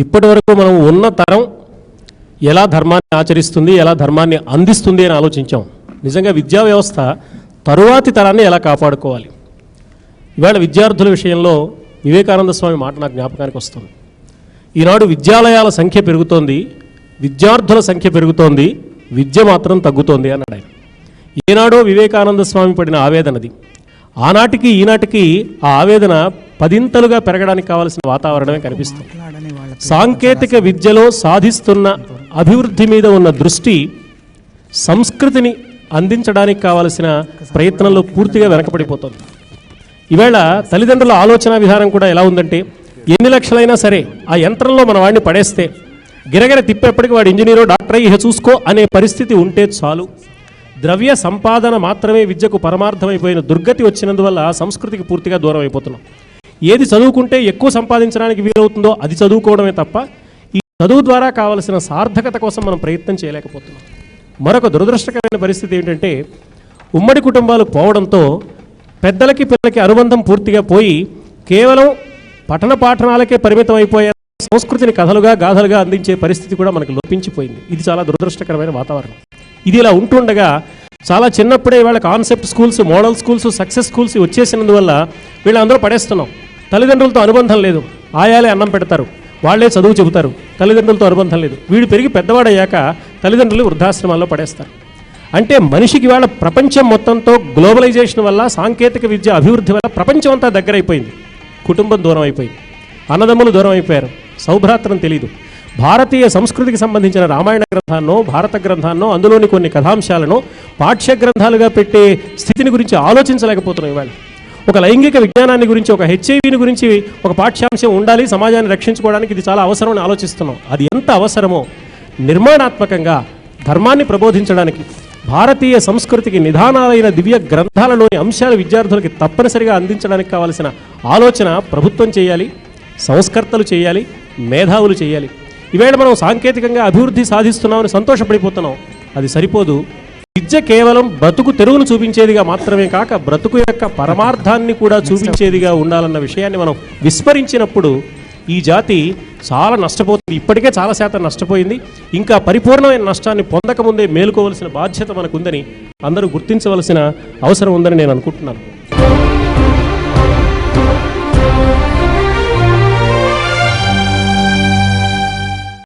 ఇప్పటి వరకు మనం ఉన్న తరం ఎలా ధర్మాన్ని ఆచరిస్తుంది, ఎలా ధర్మాన్ని అందిస్తుంది అని ఆలోచించాం. నిజంగా విద్యా వ్యవస్థ తరువాతి తరాన్ని ఎలా కాపాడుకోవాలి. ఇవాళ విద్యార్థుల విషయంలో వివేకానంద స్వామి మాట నాకు జ్ఞాపకానికి వస్తుంది. ఈనాడు విద్యాలయాల సంఖ్య పెరుగుతోంది, విద్యార్థుల సంఖ్య పెరుగుతోంది, విద్య మాత్రం తగ్గుతోంది అన్నాడు ఆయన. ఏనాడో వివేకానంద స్వామి పడిన ఆవేదనది. ఆనాటికి ఈనాటికి ఆ ఆవేదన పదింతలుగా పెరగడానికి కావాల్సిన వాతావరణమే కనిపిస్తుంది. సాంకేతిక విద్యలో సాధిస్తున్న అభివృద్ధి మీద ఉన్న దృష్టి సంస్కృతిని అందించడానికి కావలసిన ప్రయత్నంలో పూర్తిగా వెనకపడిపోతుంది. ఈవేళ తల్లిదండ్రుల ఆలోచన విధానం కూడా ఎలా ఉందంటే, ఎన్ని లక్షలైనా సరే ఆ యంత్రంలో మన వాడిని పడేస్తే గిరగిర తిప్పేప్పటికి వాడు ఇంజనీరో డాక్టర్ అయ్యి చూసుకో అనే పరిస్థితి ఉంటే చాలు. ద్రవ్య సంపాదన మాత్రమే విద్యకు పరమార్థమైపోయిన దుర్గతి వచ్చినందువల్ల సంస్కృతికి పూర్తిగా దూరం అయిపోతున్నాం. ఏది చదువుకుంటే ఎక్కువ సంపాదించడానికి వీలవుతుందో అది చదువుకోవడమే తప్ప ఈ చదువు ద్వారా కావలసిన సార్థకత కోసం మనం ప్రయత్నం చేయలేకపోతున్నాం. మరొక దురదృష్టకరమైన పరిస్థితి ఏంటంటే, ఉమ్మడి కుటుంబాలు పోవడంతో పెద్దలకి పిల్లలకి అనుబంధం పూర్తిగా పోయి కేవలం పఠన పాఠనాలకే పరిమితం అయిపోయే సంస్కృతిని కథలుగా గాథలుగా అందించే పరిస్థితి కూడా మనకు లోపించిపోయింది. ఇది చాలా దురదృష్టకరమైన వాతావరణం. ఇది ఇలా ఉంటుండగా చాలా చిన్నప్పుడే వాళ్ళ concept schools, model schools, success schools వచ్చేసినందువల్ల వీళ్ళందరూ పడేస్తున్నాం. తల్లిదండ్రులతో అనుబంధం లేదు, ఆయాలే అన్నం పెడతారు, వాళ్లే చదువు చెబుతారు, తల్లిదండ్రులతో అనుబంధం లేదు. వీడు పెరిగి పెద్దవాడయ్యాక తల్లిదండ్రులు వృద్ధాశ్రమాల్లో పడేస్తారు. అంటే మనిషికి వాళ్ళ ప్రపంచం మొత్తంతో గ్లోబలైజేషన్ వల్ల, సాంకేతిక విద్య అభివృద్ధి వల్ల ప్రపంచం అంతా దగ్గరైపోయింది. కుటుంబం దూరం అయిపోయింది, అన్నదమ్ములు దూరం అయిపోయారు, సౌభ్రాత్రం తెలీదు. భారతీయ సంస్కృతికి సంబంధించిన రామాయణ గ్రంథాన్నో, భారత గ్రంథాన్నో, అందులోని కొన్ని కథాంశాలను పాఠ్య గ్రంథాలుగా పెట్టే స్థితిని గురించి ఆలోచించలేకపోతున్నాం. ఇవాళ ఒక లైంగిక విజ్ఞానాన్ని గురించి, ఒక హెచ్ఐవిని గురించి ఒక పాఠ్యాంశం ఉండాలి సమాజాన్ని రక్షించుకోవడానికి, ఇది చాలా అవసరం అని ఆలోచిస్తున్నాం. అది ఎంత అవసరమో నిర్మాణాత్మకంగా ధర్మాన్ని ప్రబోధించడానికి, భారతీయ సంస్కృతికి నిధానాలైన దివ్య గ్రంథాలలోని అంశాలు విద్యార్థులకి తప్పనిసరిగా అందించడానికి కావలసిన ఆలోచన ప్రభుత్వం చేయాలి, సంస్కర్తలు చేయాలి, మేధావులు చేయాలి. ఈవేళ మనం సాంకేతికంగా అభివృద్ధి సాధిస్తున్నామని సంతోషపడిపోతున్నాం. అది సరిపోదు. విద్య కేవలం బ్రతుకు తెరువును చూపించేదిగా మాత్రమే కాక బ్రతుకు యొక్క పరమార్థాన్ని కూడా చూపించేదిగా ఉండాలన్న విషయాన్ని మనం విస్మరించినప్పుడు ఈ జాతి చాలా నష్టపోతుంది. ఇప్పటికే చాలా శాతం నష్టపోయింది. ఇంకా పరిపూర్ణమైన నష్టాన్ని పొందకముందే మేలుకోవలసిన బాధ్యత మనకుందని అందరూ గుర్తించవలసిన అవసరం ఉందని నేను అనుకుంటున్నాను.